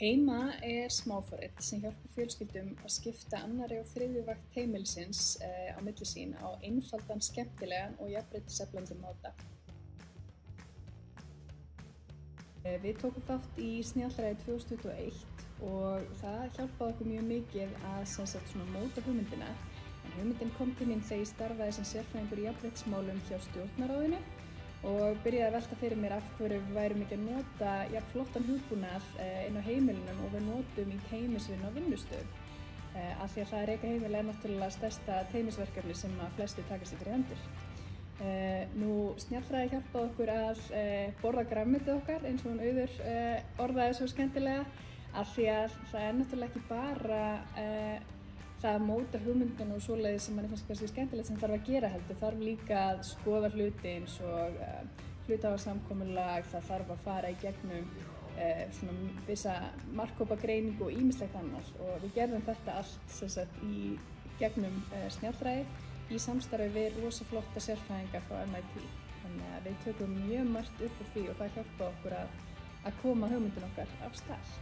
Heima smáforrit sem hjálpar fjölskyldum að skipta annarri og þriðju vakt heimilisins á milli sín á einfaldan, skemmtilegan og jafnréttiseflandi máta. Við tókum þátt í Snjallræði 2021 og það hjálpaði okkur mjög mikið að móta hugmyndina. En hugmyndin kom til mín þegar ég starfaði sem sérfræðingur í jafnréttismálum hjá Stjórnarráðinu og byrjaði að velta fyrir mér af hverju við værum ekki að nota jafn flottan hugbúnað inn á heimilunum og við notum í teymisvinnu á vinnustöðum. Af því að það að reka heimili náttúrulega stærsta teymisverkefni sem að flestir taka sig fyrir hendur. Snjallræði hjálpaði okkur að borða grænmetið okkar eins og hún Auður orðaði svo skemmtilega, af því að það náttúrulega ekki bara það að móta hugmyndina og svoleiðis sem manni finnst kannski skemmtilegt sem þarf að gera heldur. Þarf líka að skoða hluti eins og hluthafasamkomulag, það þarf að fara í gegnum vissa markhópagreiningu og ýmislegt annars. Og við gerðum þetta allt í gegnum Snjallræði í samstarfi við rosa flotta sérfræðinga frá MIT. Þannig að við tökum mjög margt upp úr því og það hjálpaði okkur að koma hugmyndin okkar af stað.